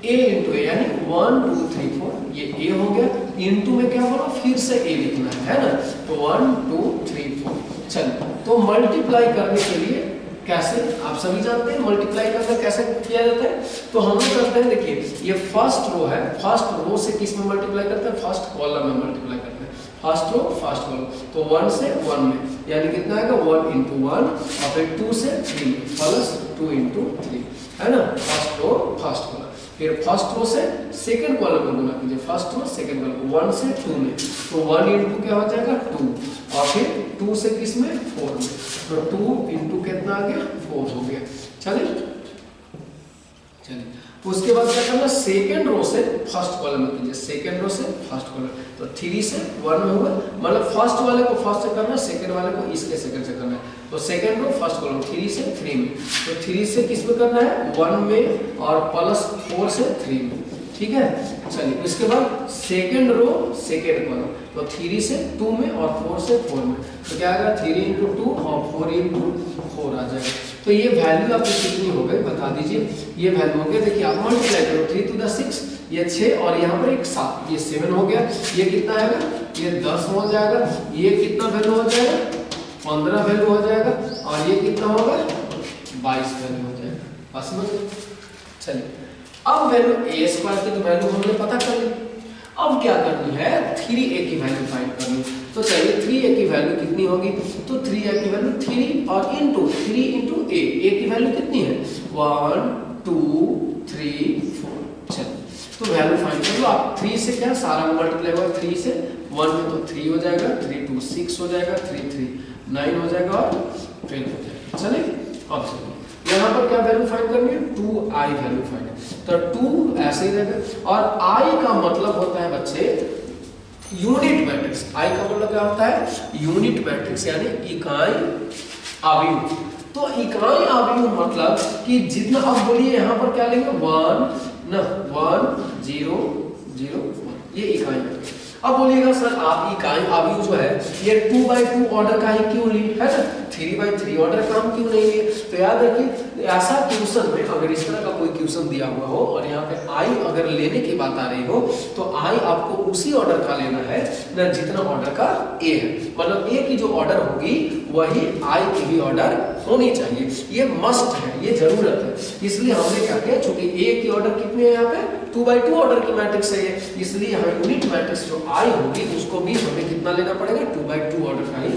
a इंटू ए यानी 1 2 3 4, ये a हो गया, इंटू में क्या बोला, फिर से a लिखना है ना, तो 1 2 3 4। चलिए तो मल्टीप्लाई करने के लिए कैसे, आप सभी जानते हैं मल्टीप्लाई करना कैसे किया जाता है, तो हम लोग करते हैं, देखिए ये फर्स्ट रो है, फर्स्ट रो से किस में मल्टीप्लाई करते हैं, फर्स्ट कॉलम में मल्टीप्लाई करते हैं, फर्स्ट रो फर्स्ट कॉलम, तो 1 से 1 में, यानी कितना आएगा 1 इंटू 1, और फिर 2 से 3 प्लस 2 इंटू 3, है ना, फर्स्ट रो फर्स्ट कॉलम, फिर फर्स्ट रो से सेकंड कॉलम में गुना कीजिए, फर्स्ट रो सेकंड कॉलम, 1 से 2 में, तो 1 इंटू क्या हो जाएगा 2, और फिर 2 से किस में 4 में, तो 2 इंटू कितना आ गया 4 हो गया। चलिए उसके बाद क्या करना, सेकंड रो से फर्स्ट कॉलम में कीजिए, सेकंड रो से फर्स्ट कॉलम, तो 3 से 1 में होगा, मतलब फर्स्ट वाले को फर्स्ट से करना, सेकंड वाले को इसके सेकंड से करना है, तो सेकंड रो फर्स्ट कॉलम 3 से 3 में, तो 3 से किस में करना है 1 में, और प्लस 4 से 3 में, ठीक है। चलिए इसके बाद सेकेंड रो सेकेंड कॉलम, तो 3 से 2 में और 4 से 4 में, तो क्या आएगा 3 × 2 और 4 × 4 आ जाएगा। तो ये वैल्यू आपकी कितनी हो गई बता दीजिए। ये वैल्यू हो गया, देखिए आप मल्टीप्लाई करो 3 to the 6, ये 6 और यहाँ पर एक 7, ये 7 हो गया। ये कितना आएगा, ये 10 हो जाएगा। ये कितना वैल्यू हो जाएगा, 15 वैल्यू हो जाएगा। और ये कितना होगा, 22 वैल्यू हो जाएगा। बस समझ गए। चलिए अब वैल्यू a स्क्वायर की तो वैल्यू हमने पता कर ली। अब क्या करनी है, 3a की वैल्यू फाइंड करनी। तो चलिए 3a की वैल्यू कितनी होगी, तो 3a की वैल्यू 3 और इनटू 3 × a की वैल्यू कितनी है 1 2 3 4। चलिए तो वैल्यू फाइंड कर लो आप। 3 से क्या सारा मल्टीप्लाई होगा, 3 से 1 में तो 3 हो जाएगा, 3 2 6 हो जाएगा, 3 3 9 हो जाएगा और 12 हो जाएगा। चलिए अब चलिए यहाँ पर क्या वैल्यू फाइंड करनी है, 2i वैल्यू फाइंड। तो 2 ऐसे ही रहेगा। और i का मतलब होता है बच्चे यूनिट मैट्रिक्स। i का मतलब क्या होता है, यूनिट मैट्रिक्स यानी इकाई अवयव। तो इकाई अवयव मतलब कि जितना, अब बोलिए यहाँ पर क्या लेंगे 1 0 0 1, ये इकाई मैट्रिक्स। अब बोलिएगा सर आप इकाई अवयव जो है ये 2x2 ऑर्डर का ही क्यों ली है ना, 3x3 ऑर्डर का हम क्यों नहीं लिए। तो याद रखिए ऐसा क्वेश्चन में अगर इस तरह का कोई क्वेश्चन दिया हुआ हो और यहाँ पे आई अगर लेने की बात आ रही हो तो आई आपको उसी ऑर्डर का लेना है ना जितना ऑर्डर का ए है। मतलब ए की जो ऑर्डर होगी वही आई की भी ऑर्डर होनी चाहिए, ये मस्ट है, ये जरूरत है। इसलिए हमने क्या किया, चूंकि ए की ऑर्डर कितनी है यहाँ पे 2x2 ऑर्डर की मैट्रिक्स है ये, इसलिए हमें यूनिट मैट्रिक्स जो आई होगी उसको भी हमें कितना लेना पड़ेगा 2x2 ऑर्डर का ही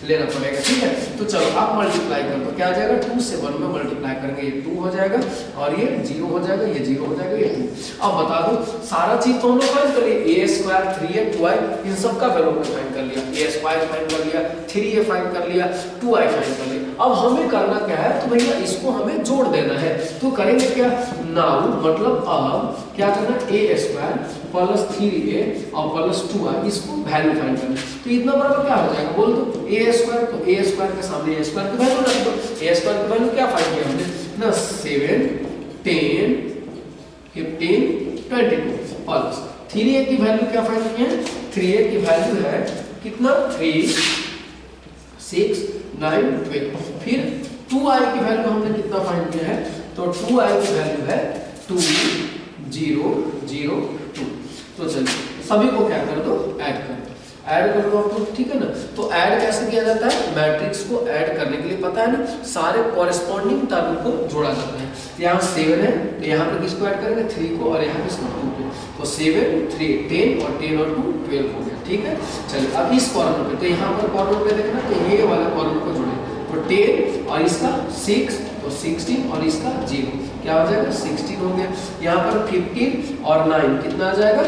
लेना पड़ेगा। ठीक है, तो चलो आप मल्टीप्लाई कर दो, क्या आ जाएगा 2 से 1 में मल्टीप्लाई करेंगे ये 2 हो जाएगा और ये 0 हो जाएगा, ये 0 हो जाएगा, ये 2। अब बता दो सारा चीज तो हम लोग फाइंड कर लिए, a स्क्वायर 3a 2i इन सब का वैल्यू हमने फाइंड कर लिया, a स्क्वायर फाइंड कर लिया, 3a फाइंड कर लिया, 2i फाइंड कर लिया। अब हमें करना क्या है, तो भैया इसको हमें जोड़ देना है। तो करेंगे क्या, नाउ मतलब अब क्या करना, a स्क्वायर प्लस 3a और प्लस 2i इसको वैल्यू फाइंड करना। तो इतना बराबर क्या हो जाएगा बोल दो, a स्क्वायर, तो a स्क्वायर के सामने a स्क्वायर की वैल्यू रख दो। a स्क्वायर की वैल्यू क्या फाइंड किया हमने ना, 7 10 15 22 प्लस 3a की वैल्यू क्या फाइंड की है, 3a की वैल्यू है कितना 3 6 9 12। फिर 2i की वैल्यू हमने कितना फाइंड किया है, तो 2i की वैल्यू है 2 0 0 2। तो चलिए सभी को क्या कर दो, ऐड कर दो, ऐड कर दो आपको, ठीक है ना। तो ऐड कैसे किया जाता है, मैट्रिक्स को ऐड करने के लिए पता है ना, सारे कॉरेस्पॉन्डिंग टर्म को जोड़ा जाता है। यहाँ 7 है तो यहाँ पे किसको ऐड करेंगे 3 को, और यहाँ पे इसको 2 को, तो 7 3 10 और 10 और 2 12 हो गया। ठीक है, चलिए अब इस कॉर्नर पे, तो यहाँ पर कॉर्नर पे देखना, तो ये वाला कॉर्नर को जोड़े, तो 10 और इसका 6 तो 16 और इसका 0 क्या हो जाएगा 16 हो गया। यहाँ पर 15 और 9 कितना आ जाएगा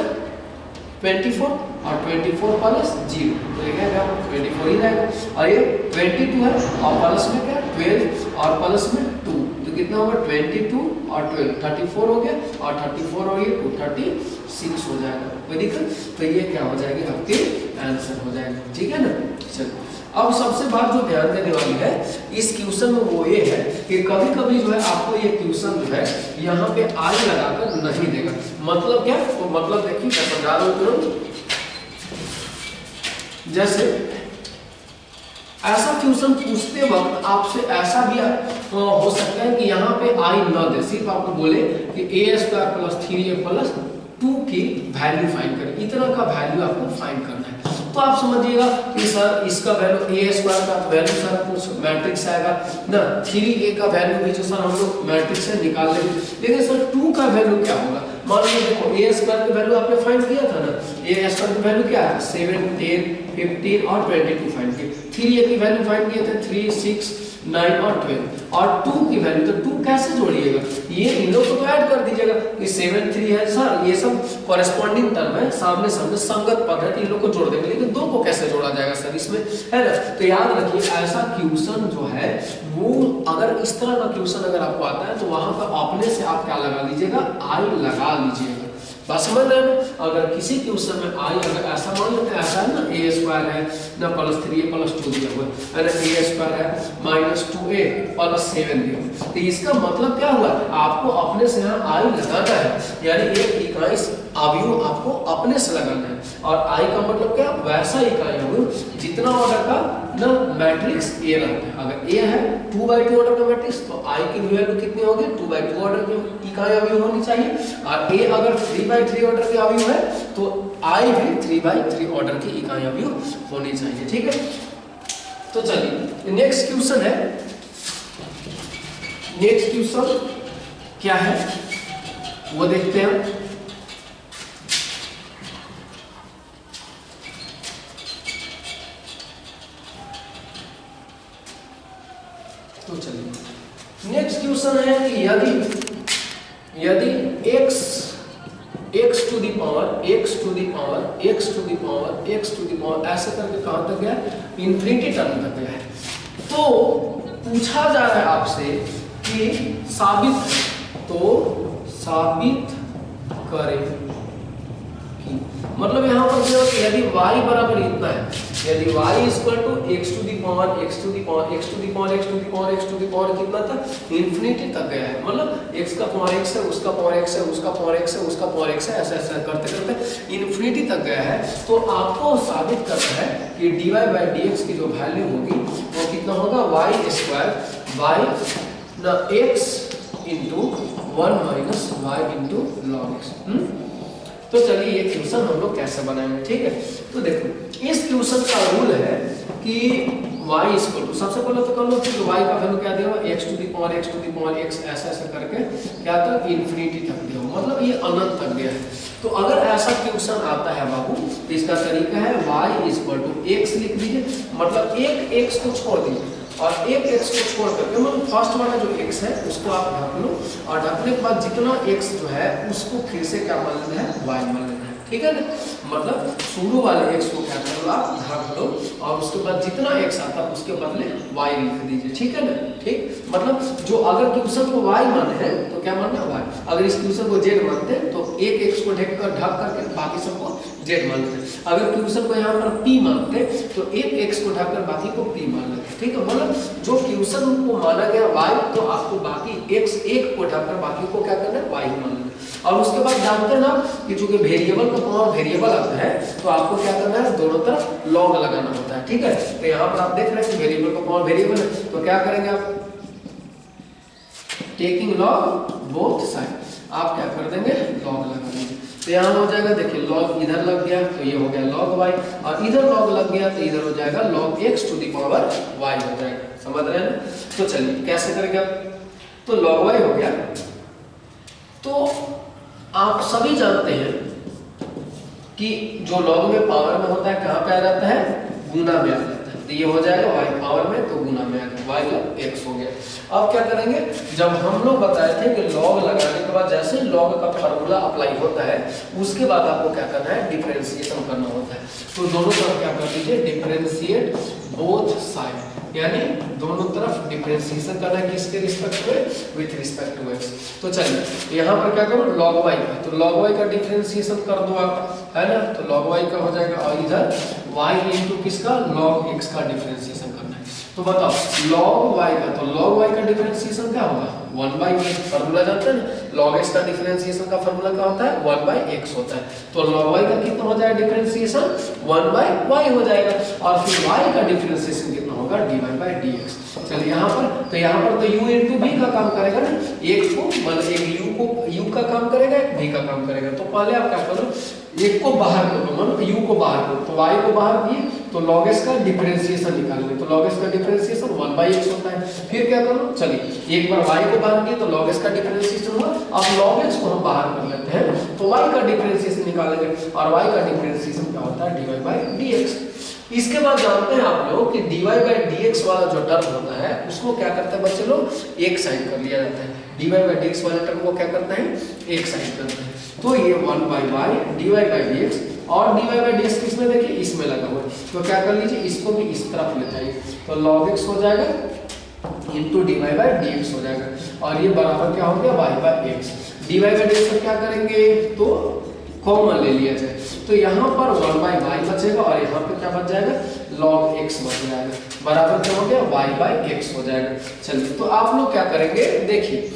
24 और 24 प्लस 0 तो ये क्या 24 ही रहेगा। और ये 22 है और प्लस में क्या 12 और प्लस में 2 तो कितना होगा 22 और 12 34 हो गया, और 34 और ये 2 36 हो जाएगा। कोई दिक्कत, तो ये क्या हो जाएगी आपके आंसर हो जाएगा। ठीक है ना। चलो अब सबसे बात जो ध्यान देने वाली है इस क्वेश्चन में वो ये है कि कभी कभी जो है आपको ये क्वेश्चन जो है यहाँ पे आई लगाकर नहीं देगा। मतलब क्या, तो मतलब देखिए मैं समझा रहा हूँ तुरंत। जैसे ऐसा क्वेश्चन पूछते वक्त आपसे ऐसा भी हो सकता है कि यहाँ पे आई न दे, सिर्फ आपको बोले कि a square plus 3a plus 2 की वैल्यू फाइंड करें, इतना का वैल्यू आपको फाइंड करना है। तो आप समझिएगा कि सर इसका वैल्यू a स्क्वायर का वैल्यू सर कुछ मैट्रिक्स आएगा ना, 3a का वैल्यू भी जो सर हम लोग मैट्रिक्स से निकाल लेंगे, लेकिन सर 2 का वैल्यू क्या होगा। मान लीजिए देखो a स्क्वायर की वैल्यू आपने फाइंड किया था ना, a स्क्वायर की वैल्यू क्या है 7 10 15 और 22 फाइंड किए, 3a की वैल्यू फाइंड किए थे 3 6 9 और 12 और 2 की वैल्यू, तो 2 कैसे जोड़िएगा, ये इन लोग को तो ऐड कर दीजिएगा। ये 7 3 है सर, ये सब कॉरेस्पॉन्डिंग टर्म है, सामने सामने संगत पद है, इन लोग को जोड़ देंगे, लेकिन 2 को कैसे जोड़ा जाएगा सर इसमें, है ना। तो याद रखिए ऐसा क्वेश्चन जो है वो अगर इस तरह का क्वेश्चन अगर आपको आता है तो वहां पर अपने से आप क्या लगा लीजिएगा, आई लगा लीजिएगा। बस समझ रहे हैं। अगर किसी क्वेश्चन में आई अगर ऐसा मान लेते हैं, ऐसा है ना ए स्क्वायर है ना प्लस 3a प्लस 2 दिया हुआ है ना, ए स्क्वायर है माइनस 2a प्लस 7 दिया हुआ। तो इसका मतलब क्या हुआ, आपको अपने से यहाँ आई लगाना है, यानी एक इकाई अवयव आपको अपने से लगाना है। और आई का मतलब क्या, वैसा इकाई अवयव जितना ऑर्डर का ना मैट्रिक्स ए रहता है। अगर ए है 2/2 ऑर्डर का मैट्रिक्स तो आई की वैल्यू कितनी होगी, 2/2 ऑर्डर की इकाई अवयव होनी चाहिए। और ए अगर 3/3 ऑर्डर की अवयव है तो आई भी 3/3 ऑर्डर की इकाई अवयव होनी चाहिए। ठीक है, तो चलिए नेक्स्ट क्वेश्चन है। नेक्स्ट क्वेश्चन क्या है वो देखते हैं। तो चलिए नेक्स्ट क्वेश्चन है कि यदि x टू दी पावर ऐसे करके कहां तक गया, इंफिनिटी टर्म तक गया है। तो पूछा जा रहा है आपसे कि साबित करें कि, मतलब यहाँ पर जो यदि y बराबर इतना है, यदि y equal to x to the power कितना था, इंफिनिटी तक गया है। मतलब x का पावर x है, उसका पावर x है, उसका पावर x है, उसका पावर x है, ऐसा ऐसा करते करते इंफिनिटी तक गया है। तो आपको साबित करना है कि dy/dx की जो वैल्यू होगी वो कितना होगा, y स्क्वायर बाई ना x into 1 minus y into log x। तो चलिए ये क्वेश्चन हम लोग कैसे बनाएंगे, ठीक है। तो देखो इस क्वेश्चन का रूल है कि y इक्वल टू, सबसे पहले तो कर लो कि y का वैल्यू क्या दिया हुआ, x to the power x ऐसा ऐसा करके क्या तक इंफिनिटी तक दिया हुआ, मतलब ये अनंत तक गया है। तो अगर ऐसा क्वेश्चन आता है बाबू तो इसका तरीका है y इक्वल टू x लिख दीजिए, मतलब एक x को छोड़ दीजिए और एक x को छोड़ करके मतलब फर्स्ट वाला जो x है उसको आप ढक लो, और ढकने के बाद जितना x जो है उसको फिर से क्या मान लेना है, y मान लेना है, ठीक है ना। मतलब शुरू वाले x को क्या कर लो, आप ढक लो और उसके बाद जितना x आता है उसके बदले y लिख दीजिए, ठीक है ना। ठीक, मतलब जो अगर क्वेश्चन को y माने हैं तो क्या मानना है y, अगर इस क्वेश्चन को z मानते हैं तो एक x को ढक करके बाकी सबको z मानते हैं। अगर क्वेश्चन को यहाँ पर p मानते तो एक x को ढककर बाकी को p मान लेते, ठीक है। मतलब जो क्वेश्चन को माना गया y तो आपको बाकी x एक को ढककर बाकी को क्या करना है, y ही मान लेना। और उसके बाद जानते हैं ना कि चूंकि वेरिएबल का पावर वेरिएबल आता है तो आपको क्या करना है, दोनों तरफ लॉग लगाना होता है, ठीक है। तो यहाँ पर आप देख रहे हैं कि वेरिएबल का पावर वेरिएबल है तो क्या करेंगे आप, टेकिंग लॉग बोथ साइड, आप क्या कर देंगे, लॉग लगा देंगे। तो यहाँ हो जाएगा, देखिए लॉग इधर लग गया तो ये हो गया लॉग y, और इधर लॉग लग गया तो इधर हो जाएगा log x to the power y हो जाएगा, समझ रहे हैं। तो चलिए कैसे करेंगे आप, तो लॉग y हो गया। तो आप सभी जानते हैं कि जो लॉग में पावर में होता है कहाँ पे आ जाता है, गुना में आ जाता है। तो ये हो जाएगा y पावर में तो गुना में आ गया, y लॉग x हो गया। अब क्या करेंगे, जब हम लोग बताए थे कि लॉग लगाने के बाद जैसे लॉग का फार्मूला अप्लाई होता है उसके बाद आपको क्या करना है, डिफरेंशिएशन करना होता है। तो दोनों तरफ क्या कर दीजिए, डिफरेंशिएट बोथ साइड, यानी दोनों तरफ डिफरेंशिएशन करना है, किसके रिस्पेक्ट में, विथ रिस्पेक्ट टू x। तो चलिए यहाँ पर क्या करो, log y का, तो log y का डिफरेंशिएशन कर दो आप, है ना। तो log y का हो जाएगा, और इधर y इंटू किसका, log x का डिफरेंशिएशन करना है। तो बताओ log y का, तो log y का डिफरेंशिएशन क्या होगा, 1/x, फार्मूला जानते हैं, log x का डिफरेंशिएशन का फार्मूला क्या होता है, 1/x होता है। तो log y का कितना हो जाएगा डिफरेंशिएशन, 1/y हो जाएगा, और फिर y का डिफरेंशिएशन कितना होगा, dy/dx। चलिए यहाँ पर तो u इंटू v का काम करेगा ना, एक को मतलब एक u का काम करेगा, एक v का काम करेगा। तो पहले आप क्या करो, एक को बाहर करो, मतलब u को बाहर करो, तो y को बाहर किए तो log x का डिफरेंशिएशन निकालेंगे, तो log x का डिफरेंशिएशन 1/x होता है। फिर क्या करो, चलिए एक बार y को बाहर किए तो log x का डिफरेंशिएशन हुआ, अब log x को हम बाहर कर लेते हैं तो y का डिफरेंशिएशन निकालेंगे, और y का डिफरेंशिएशन क्या होता है, dy/dx। इसके बाद जानते हैं आप लोग कि dy/dx वाला जो टर्म होता है उसको क्या करते हैं बच्चे लोग, एक साइड कर लिया जाता है। dy/dx वाले टर्म को क्या करता है, एक साइड करते हैं। तो ये 1/y dy/dx, और dy/dx किसमें, देखिए इसमें लगा हुआ है, तो क्या कर लीजिए इसको भी इस तरफ ले जाइए, तो log x हो जाएगा इंटू dy/dx हो जाएगा, और ये बराबर क्या हो गया, y/x। dy/dx क्या करेंगे, तो कॉमन ले लिया जाए, तो यहाँ पर 1/y बचेगा और यहाँ पे क्या बच जाएगा, log x बच जाएगा, बराबर क्या हो गया, y/x हो जाएगा। चलिए तो आप लोग क्या करेंगे, देखिए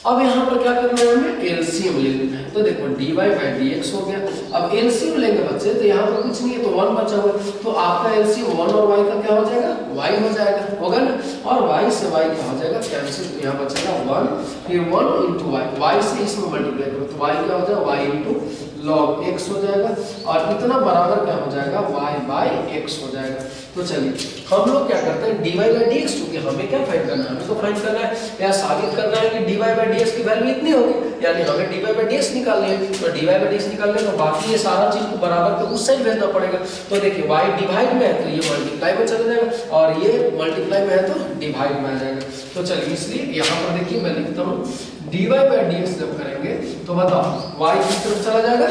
अब यहाँ पर क्या करना है, हमें एलसीएम ले लेना है। तो देखो dy/dx हो गया। अब एलसीएम लेंगे बच्चे, तो यहाँ पर कुछ नहीं है तो 1 बचा हुआ है, तो आपका एलसीएम 1 और y का क्या हो जाएगा, y हो जाएगा, होगा ना। और y से y क्या हो जाएगा, कैंसिल, तो यहाँ बचेगा 1, फिर 1 × y, y से इसमें मल्टीप्लाई करो तो y क्या हो जाएगा, y × log x हो जाएगा, और इतना बराबर क्या हो जाएगा, y/x हो जाएगा। तो चलिए हम लोग क्या करते हैं, dy/dx, क्योंकि हमें क्या फाइंड करना है, हमें तो फाइंड करना है या साबित करना है कि dy/dx की वैल्यू इतनी होगी, यानी हमें dy/dx निकालनी है। तो dy/dx निकालने तो बाकी ये सारा चीज को बराबर के उस साइड भेजना पड़ेगा। तो देखिए y डिवाइड में है तो ये मल्टीप्लाई में चला जाएगा, और ये मल्टीप्लाई में है तो डिवाइड में आ जाएगा। तो चलिए इसलिए यहाँ पर देखिए मैं लिखता हूँ dy/dx जब करेंगे तो बताओ y किस तरफ चला जाएगा,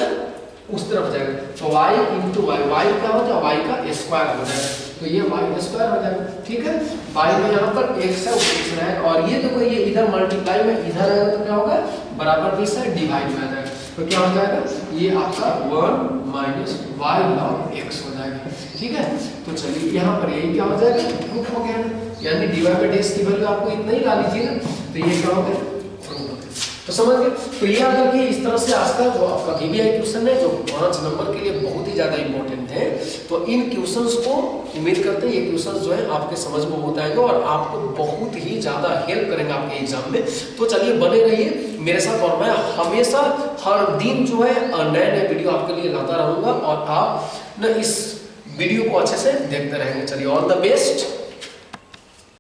उस तरफ जाएगा, तो y × y, y क्या हो जाएगा, y का स्क्वायर हो जाएगा, तो ये y स्क्वायर हो जाएगा, ठीक है। y में यहाँ पर x है, x रहेगा, और ये देखो ये इधर मल्टीप्लाई में इधर आएगा तो क्या होगा, बराबर भी से डिवाइड में आ जाएगा, तो क्या हो जाएगा, ये आपका 1 - y log x हो जाएगा, ठीक है। तो चलिए यहाँ पर यही क्या हो जाएगा, प्रूफ हो गया, यानी dy/dx की वैल्यू आपको इतना ही डाली थी ना, तो ये क्या हो गया, तो समझ गए। तो ये अगर कि इस तरह से आज का जो आपका VBI क्वेश्चन है जो 5 नंबर के लिए बहुत ही ज्यादा इंपॉर्टेंट है, तो इन क्वेश्चंस को उम्मीद करते हैं ये क्वेश्चंस जो है आपके समझ में होता है और आपको बहुत ही ज्यादा हेल्प करेंगे आपके एग्जाम में। तो चलिए बने रहिए मेरे साथ, और मैं हमेशा हर दिन जो है नए नए वीडियो आपके लिए लाता रहूंगा, और आप न इस वीडियो को अच्छे से देखते रहेंगे। चलिए ऑल द बेस्ट।